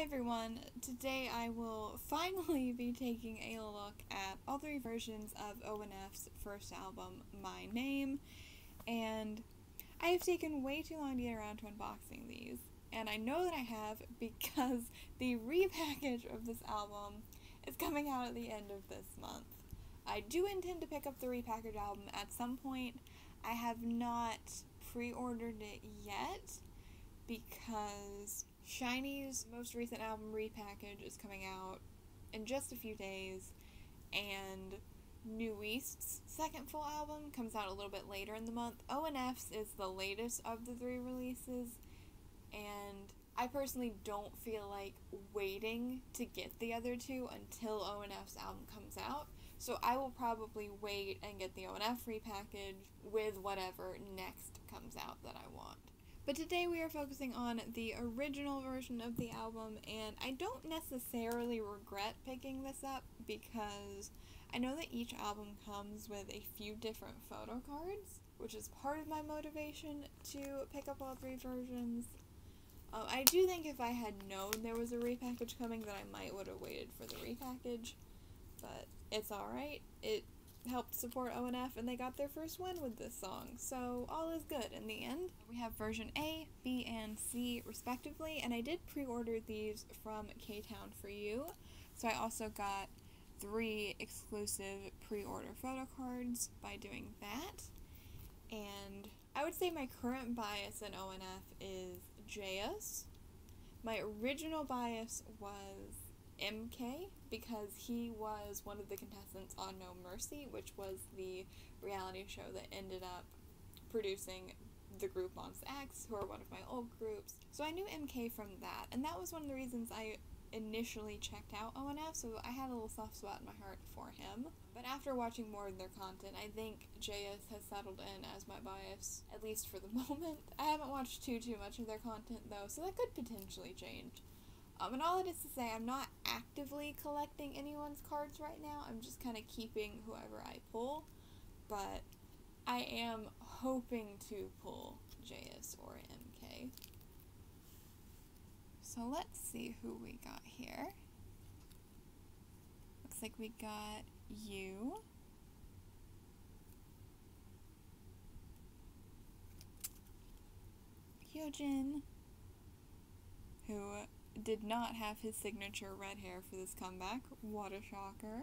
everyone, today I will finally be taking a look at all three versions of ONF's first album, My Name, and I have taken way too long to get around to unboxing these, and I know that I have because the repackage of this album is coming out at the end of this month. I do intend to pick up the repackaged album at some point. I have not pre-ordered it yet because SHINee's most recent album repackage is coming out in just a few days, and New East's second full album comes out a little bit later in the month. ONF's is the latest of the three releases, and I personally don't feel like waiting to get the other two until ONF's album comes out, so I will probably wait and get the ONF repackage with whatever next comes out that I want. But today we are focusing on the original version of the album, and I don't necessarily regret picking this up because I know that each album comes with a few different photo cards, which is part of my motivation to pick up all three versions. I do think if I had known there was a repackage coming that I might would have waited for the repackage, but it's alright. It helped support ONF, and they got their first win with this song, so all is good in the end. We have version A, B, and C respectively, and I did pre-order these from K-Town for You, so I also got 3 exclusive pre-order photo cards by doing that. And I would say my current bias in ONF is JS. My original bias was MK, because he was one of the contestants on No Mercy, which was the reality show that ended up producing the group Monsta X, who are one of my old groups. So I knew MK from that, and that was one of the reasons I initially checked out ONF, so I had a little soft spot in my heart for him. But after watching more of their content, I think JS has settled in as my bias, at least for the moment. I haven't watched too much of their content though, so that could potentially change. And all it is to say, I'm not actively collecting anyone's cards right now. I'm just kind of keeping whoever I pull. But I am hoping to pull JS or MK. So let's see who we got here. Looks like we got you. E-tion, who did not have his signature red hair for this comeback. What a shocker.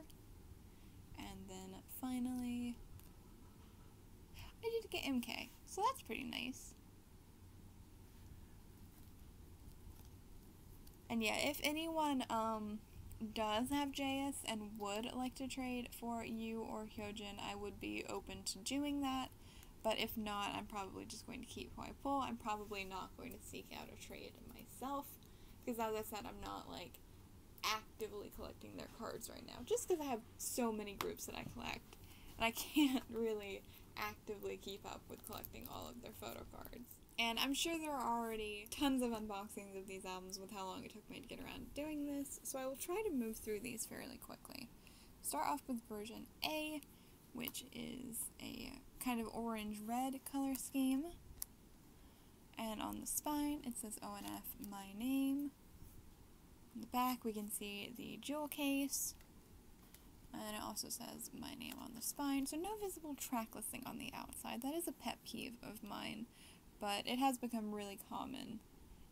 And then finally, I did get MK, so that's pretty nice. And yeah, if anyone does have JS and would like to trade for you or E-tion, I would be open to doing that. But if not, I'm probably just going to keep who I pull. I'm probably not going to seek out a trade myself, because as I said, I'm not like actively collecting their cards right now, just because I have so many groups that I collect, and I can't really actively keep up with collecting all of their photo cards. And I'm sure there are already tons of unboxings of these albums with how long it took me to get around to doing this, so I will try to move through these fairly quickly. Start off with version A, which is a kind of orange-red color scheme. And on the spine, it says ONF My Name. On the back, we can see the jewel case. And it also says My Name on the spine. So no visible track listing on the outside. That is a pet peeve of mine, but it has become really common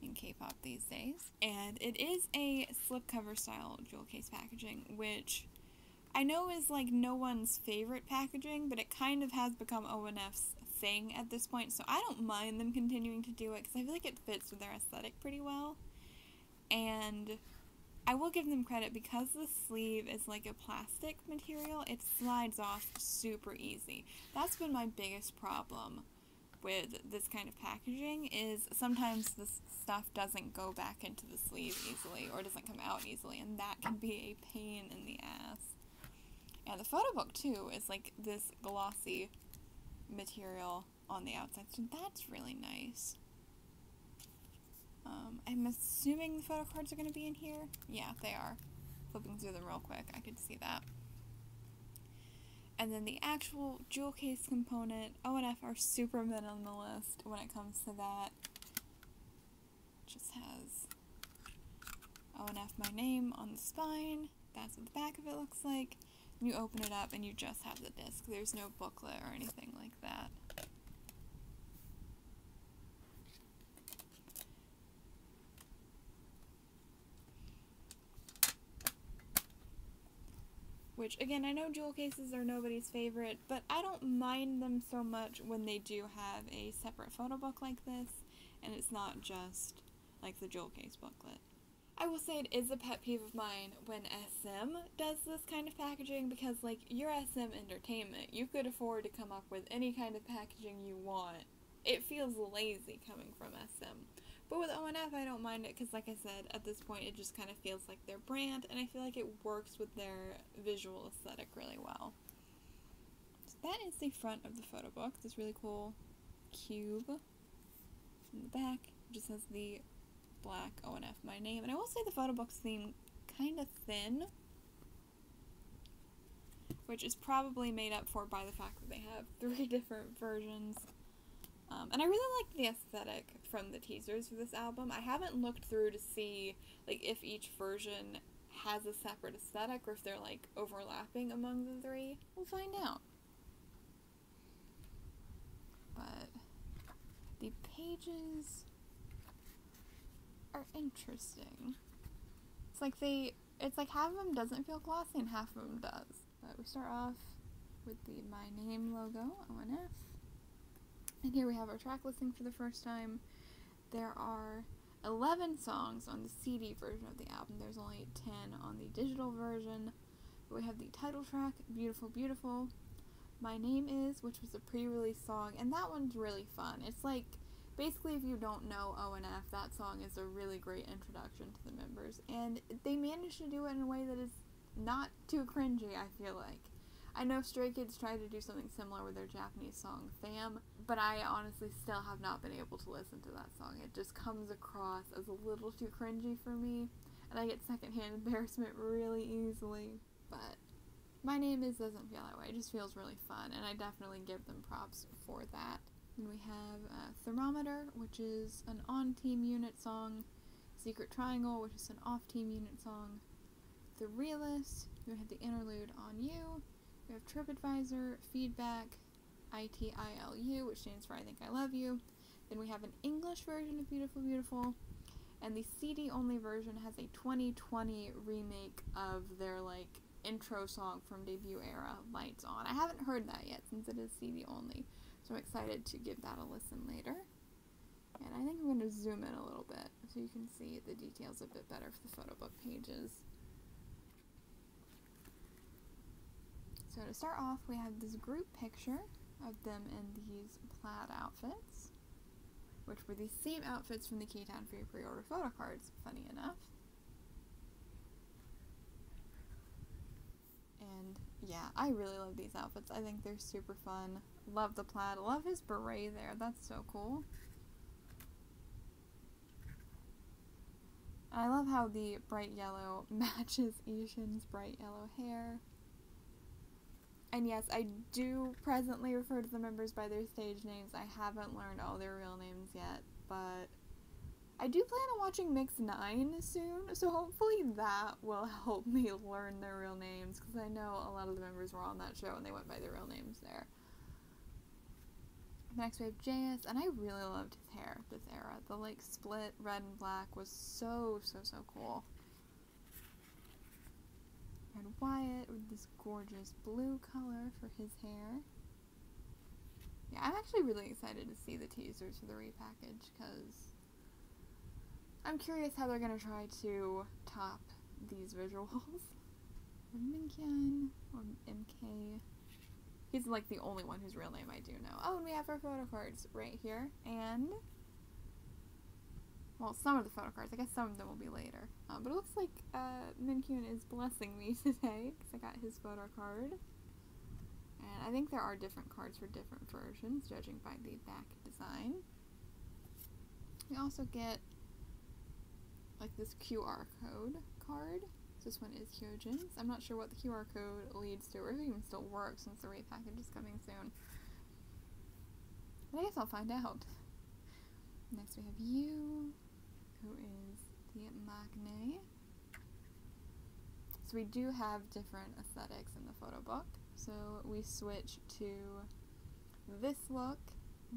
in K-pop these days. And it is a slipcover style jewel case packaging, which I know is like no one's favorite packaging, but it kind of has become ONF's thing at this point, so I don't mind them continuing to do it because I feel like it fits with their aesthetic pretty well. And I will give them credit, because the sleeve is like a plastic material, it slides off super easy. That's been my biggest problem with this kind of packaging, is sometimes this stuff doesn't go back into the sleeve easily or doesn't come out easily, and that can be a pain in the ass. And the photo book too is like this glossy material on the outside, so that's really nice. I'm assuming the photo cards are going to be in here. Yeah, they are. Flipping through them real quick, I could see that. And then the actual jewel case component, ONF are super minimalist when it comes to that. Just has ONF my name on the spine. That's what the back of it looks like. And you open it up and you just have the disc. There's no booklet or anything like that. Which, again, I know jewel cases are nobody's favorite, but I don't mind them so much when they do have a separate photo book like this, and it's not just like the jewel case booklet. I will say it is a pet peeve of mine when SM does this kind of packaging, because, like, you're SM Entertainment. You could afford to come up with any kind of packaging you want. It feels lazy coming from SM. But with ONF, I don't mind it because, like I said, at this point it just kind of feels like their brand, and I feel like it works with their visual aesthetic really well. So that is the front of the photo book. This really cool cube. In the back, it just has the black ONF my name. And I will say the photo book's theme kind of thin, which is probably made up for by the fact that they have 3 different versions. And I really like the aesthetic from the teasers for this album. I haven't looked through to see like if each version has a separate aesthetic or if they're like overlapping among the 3. We'll find out. But the pages are interesting. It's like half of them doesn't feel glossy and half of them does. But we start off with the My Name logo, ONF. And here we have our track listing for the first time. There are 11 songs on the CD version of the album. There's only 10 on the digital version. We have the title track, Beautiful Beautiful. My Name Is, which was a pre-release song, and that one's really fun. It's like, basically if you don't know ONF, that song is a really great introduction to the members. And they managed to do it in a way that is not too cringy, I feel like. I know Stray Kids tried to do something similar with their Japanese song, Fam, but I honestly still have not been able to listen to that song. It just comes across as a little too cringy for me, and I get secondhand embarrassment really easily. But My Name Is doesn't feel that way. It just feels really fun, and I definitely give them props for that. And we have Thermometer, which is an on-team unit song, Secret Triangle, which is an off-team unit song, The Realist, we have the interlude On You, we have TripAdvisor, Feedback, ITILU, which stands for I Think I Love You. Then we have an English version of Beautiful Beautiful, and the CD-only version has a 2020 remake of their, like, intro song from debut era, Lights On. I haven't heard that yet since it is CD-only, so I'm excited to give that a listen later. And I think I'm going to zoom in a little bit so you can see the details a bit better for the photo book pages. So to start off, we have this group picture of them in these plaid outfits, which were the same outfits from the Keytown Free pre-order photo cards, funny enough. And yeah, I really love these outfits. I think they're super fun. Love the plaid. Love his beret there. That's so cool. I love how the bright yellow matches E-tion's bright yellow hair. And yes, I do presently refer to the members by their stage names. I haven't learned all their real names yet, but I do plan on watching Mix 9 soon, so hopefully that will help me learn their real names, because I know a lot of the members were on that show and they went by their real names there. Next we have JS, and I really loved his hair this era. The like split red and black was so cool. And Wyatt with this gorgeous blue color for his hair. Yeah, I'm actually really excited to see the teasers for the repackage, because I'm curious how they're going to try to top these visuals. Minkyun, or MK. He's like the only one whose real name I do know. Oh, and we have our photo cards right here. And, well, some of the photo cards. I guess some of them will be later. But it looks like Minkyun is blessing me today, because I got his photo card. And I think there are different cards for different versions, judging by the back design. We also get like this QR code card. This one is Hyojin's. I'm not sure what the QR code leads to, or if it even still works since the repackage is coming soon. But I guess I'll find out. Next we have Yu, who is the Magne. So we do have different aesthetics in the photo book. So we switch to this look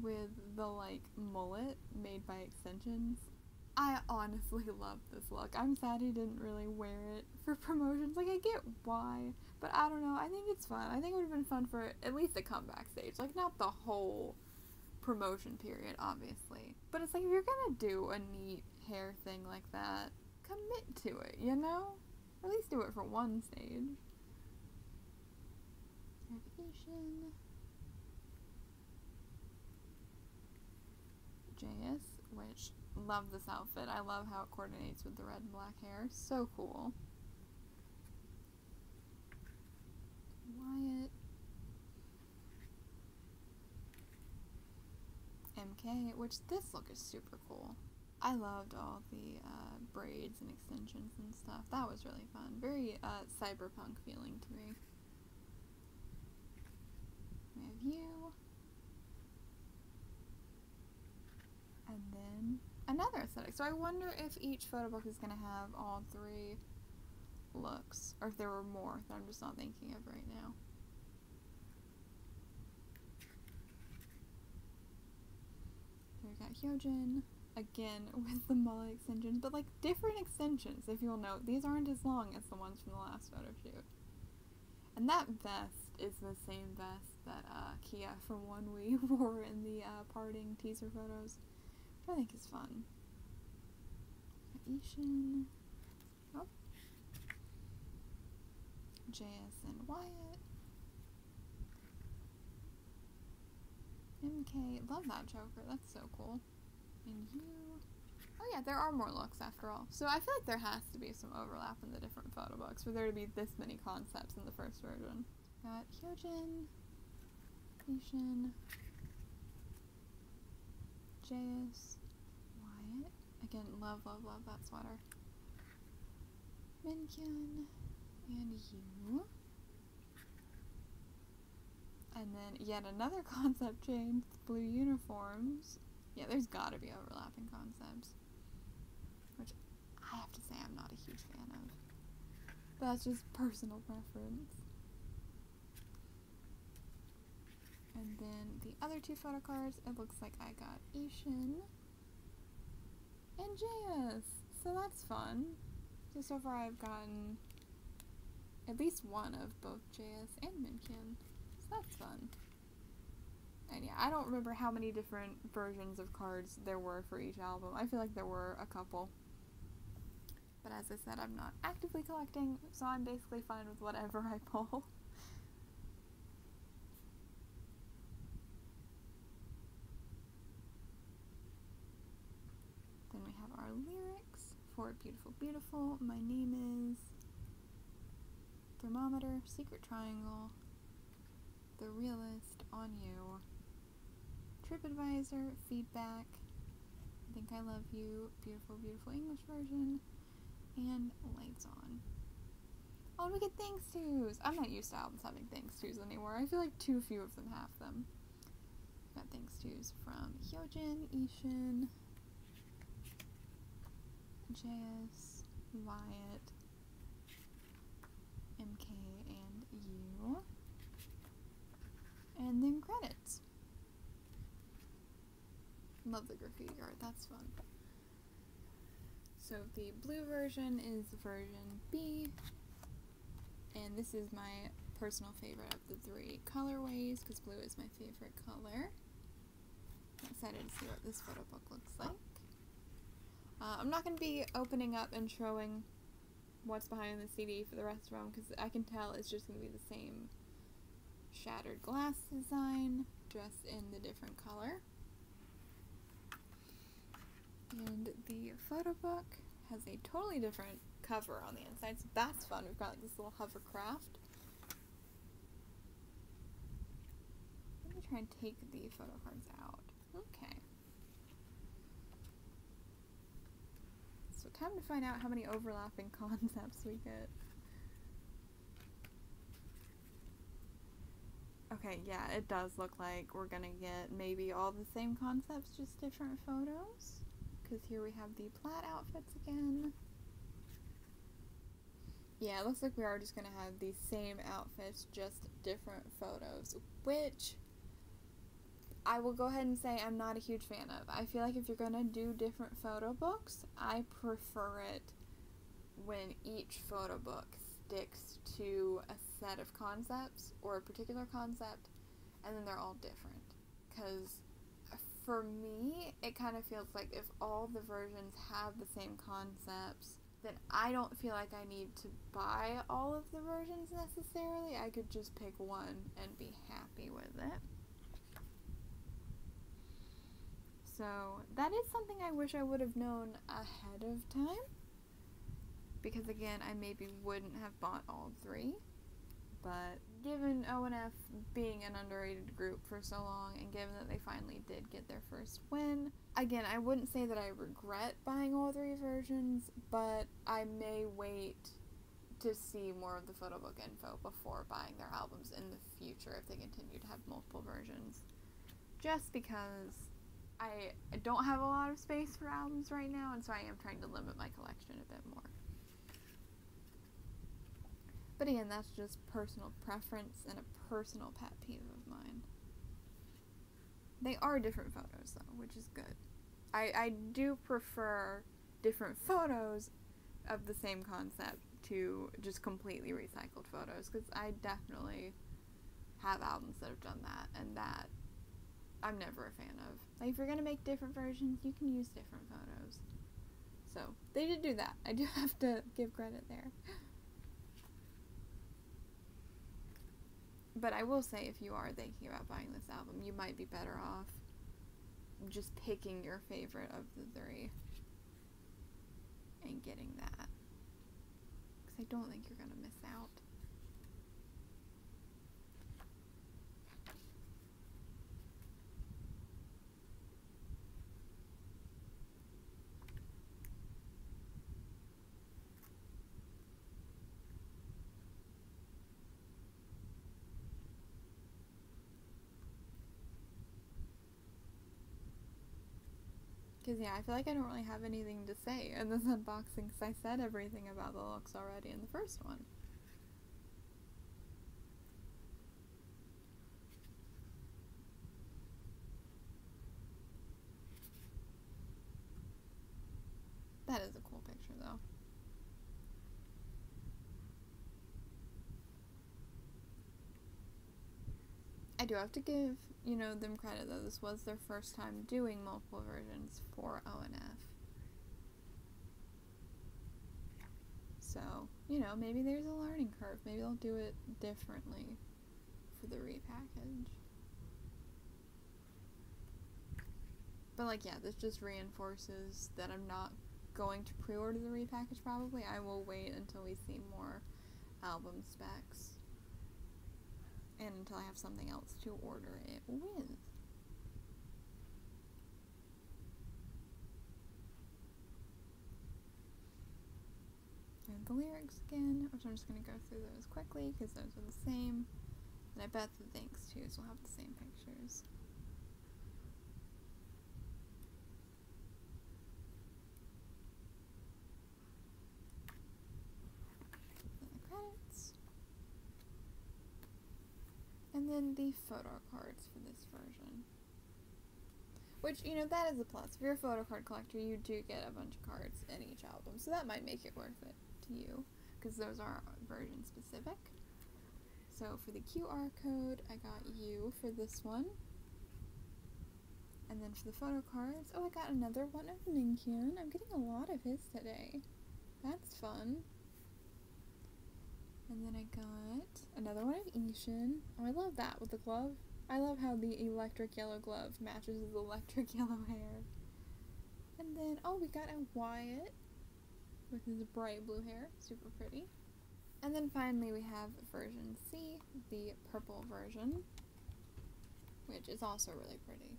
with the like mullet made by extensions. I honestly love this look. I'm sad he didn't really wear it for promotions. Like, I get why, but I don't know. I think it's fun. I think it would have been fun for at least the comeback stage. Like, not the whole promotion period, obviously. But it's like, if you're gonna do a neat hair thing like that, commit to it, you know? Or at least do it for one stage. E-tion. JS, which, love this outfit. I love how it coordinates with the red and black hair. So cool. Wyatt. MK, which this look is super cool. I loved all the braids and extensions and stuff. That was really fun. Very cyberpunk feeling to me. We have you. And then another aesthetic. So I wonder if each photo book is going to have all three looks, or if there were more that I'm just not thinking of right now. Here we got E-tion, again with the mullet extensions, but like different extensions, if you'll note. These aren't as long as the ones from the last photo shoot. And that vest is the same vest that Kia from One We wore in the parting teaser photos, which I think is fun. E-tion. Oh. JS and Wyatt. MK. Love that Joker. That's so cool. And you. Oh yeah, there are more looks after all. So I feel like there has to be some overlap in the different photo books for there to be this many concepts in the first version. Got E-tion, E-tion, JS, Wyatt. Again, love, love, love that sweater. Minkyun, and you. And then yet another concept change, blue uniforms. Yeah, there's gotta be overlapping concepts, which I have to say I'm not a huge fan of. But that's just personal preference. And then the other two photo cards, it looks like I got E-tion and JS. So that's fun. So far I've gotten at least one of both JS and Minkyun. So that's fun. And yeah, I don't remember how many different versions of cards there were for each album. I feel like there were a couple. But as I said, I'm not actively collecting, so I'm basically fine with whatever I pull. Then we have our lyrics for Beautiful Beautiful. My name is Thermometer, Secret Triangle, The Realist, On You, TripAdvisor, Feedback, I Think I Love You, Beautiful Beautiful English Version, and Lights On. Oh, and we get thanks tos! I'm not used to albums having thanks tos anymore. I feel like too few of them have them. Got thanks tos from E-tion, E-tion, JS, Wyatt, MK, and you. And then credits. Love the graffiti art, that's fun. So the blue version is version B, and this is my personal favorite of the three colorways, because blue is my favorite color. I'm excited to see what this photo book looks like. I'm not going to be opening up and showing what's behind the CD for the rest of them, because I can tell it's just going to be the same shattered glass design, just in the different color. And the photo book has a totally different cover on the inside, so that's fun. We've got like this little hovercraft. Let me try and take the photo cards out. Okay. So time to find out how many overlapping concepts we get. Okay, yeah, it does look like we're gonna get maybe all the same concepts, just different photos. Because here we have the plaid outfits again. Yeah, it looks like we are just going to have these same outfits, just different photos, which I will go ahead and say I'm not a huge fan of. I feel like if you're going to do different photo books, I prefer it when each photo book sticks to a set of concepts or a particular concept, and then they're all different. Because for me, it kind of feels like if all the versions have the same concepts, then I don't feel like I need to buy all of the versions necessarily. I could just pick one and be happy with it. So that is something I wish I would have known ahead of time. Because again, I maybe wouldn't have bought all 3. But given ONF being an underrated group for so long, and given that they finally did get their first win, again, I wouldn't say that I regret buying all 3 versions, but I may wait to see more of the photo book info before buying their albums in the future if they continue to have multiple versions. Just because I don't have a lot of space for albums right now, and so I am trying to limit my collection a bit more. But again, that's just personal preference and a personal pet peeve of mine. They are different photos, though, which is good. I do prefer different photos of the same concept to just completely recycled photos, because I definitely have albums that have done that, and that I'm never a fan of. Like, if you're going to make different versions, you can use different photos. So, they did do that. I do have to give credit there. But I will say, if you are thinking about buying this album, you might be better off just picking your favorite of the 3 and getting that. Because I don't think you're going to miss out. Because, yeah, I feel like I don't really have anything to say in this unboxing, because I said everything about the looks already in the first one. That is a cool picture, though. I do have to give, them credit, though. This was their first time doing multiple versions for ONF. So, maybe there's a learning curve. Maybe they'll do it differently for the repackage. But, yeah, this just reinforces that I'm not going to pre-order the repackage, probably. I will wait until we see more album specs. And until I have something else to order it with. And the lyrics again, which I'm just going to go through those quickly because those are the same. And I bet the thanks tos will have the same pictures. And the credits. And then the photo cards for this version. Which, that is a plus. If you're a photo card collector, you do get a bunch of cards in each album. So that might make it worth it to you, because those are version specific. So for the QR code, I got you for this one. And then for the photo cards, I got another one of E-tion. I'm getting a lot of his today. That's fun. And then I got another one of E-tion. Oh, I love that with the glove. I love how the electric yellow glove matches his electric yellow hair. And then, we got a Wyatt with his bright blue hair. Super pretty. And then finally we have version C, the purple version, which is also really pretty.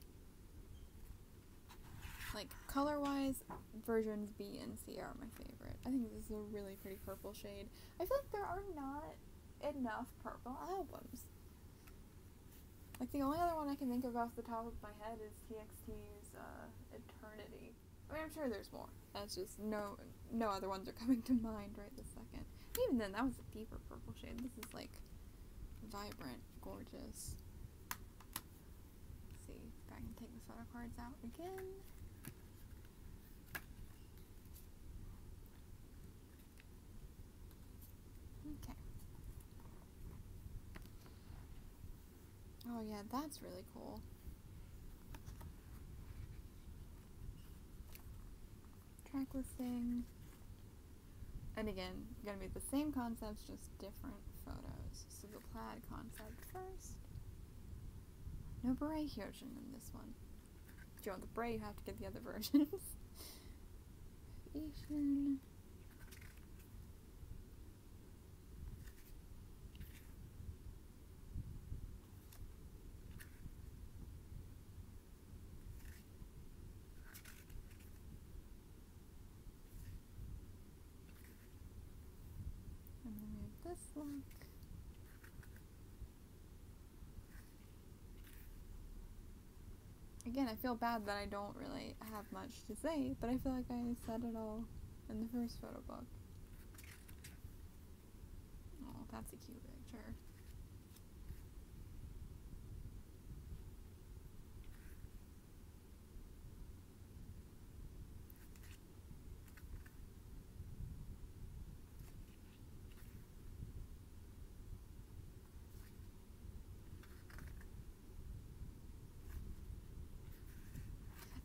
Like, color-wise, versions B and C are my favorite. I think this is a really pretty purple shade. I feel like there are not enough purple albums. Like, the only other one I can think of off the top of my head is TXT's Eternity. I mean, I'm sure there's more. That's just no other ones are coming to mind right this second. Even then, that was a deeper purple shade. This is like vibrant, gorgeous. Let's see if I can take the photo cards out again. Okay. Oh yeah, that's really cool. Tracklisting. And again, gonna be the same concepts, just different photos. So the plaid concept first. No beret E-tion in this one. If you want the beret, you have to get the other versions. E-tion. And then we have this look. Again, I feel bad that I don't really have much to say, but I feel like I said it all in the first photo book. Oh, that's a cute picture.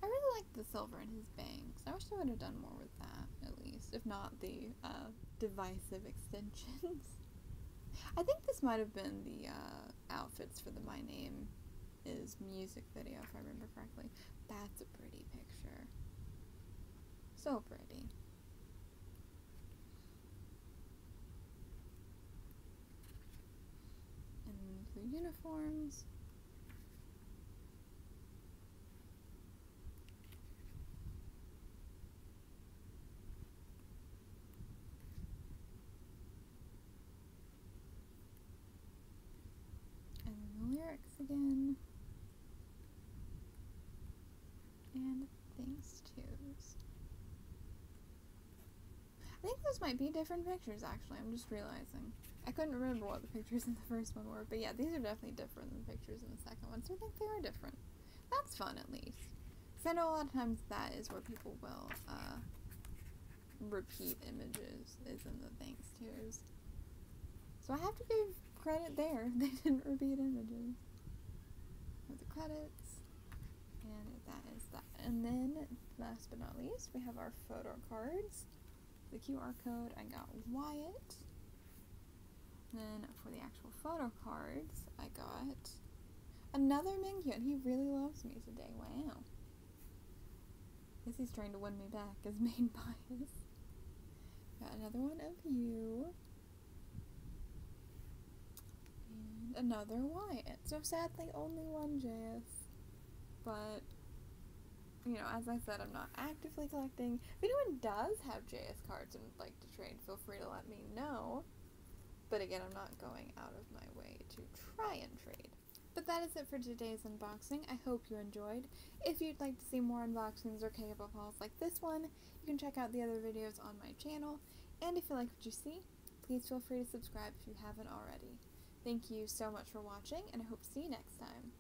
I really like the silver in his bangs. I wish I would have done more with that, at least, if not the divisive extensions. I think this might have been the outfits for the My Name Is music video, if I remember correctly. That's a pretty picture. So pretty. And the uniforms. And then the lyrics again. And things twos. I think those might be different pictures, actually. I'm just realizing. I couldn't remember what the pictures in the first one were, but yeah, these are definitely different than the pictures in the second one, so I think they are different. That's fun, at least. Because I know a lot of times that is where people will repeat images, is in the things twos. So I have to give credit there. They didn't repeat images. With the credits. And that is that. And then, last but not least, we have our photo cards. The QR code, I got Wyatt. Then for the actual photo cards, I got another Minghyun. He really loves me today. Wow. I guess he's trying to win me back as main bias. Got another one of you. And another Wyatt. So sadly, only one JS. But, you know, as I said, I'm not actively collecting. If anyone does have JS cards and would like to trade, feel free to let me know. But again, I'm not going out of my way to try and trade. But that is it for today's unboxing. I hope you enjoyed. If you'd like to see more unboxings or K-pop hauls like this one, you can check out the other videos on my channel. And if you like what you see, please feel free to subscribe if you haven't already. Thank you so much for watching, and I hope to see you next time.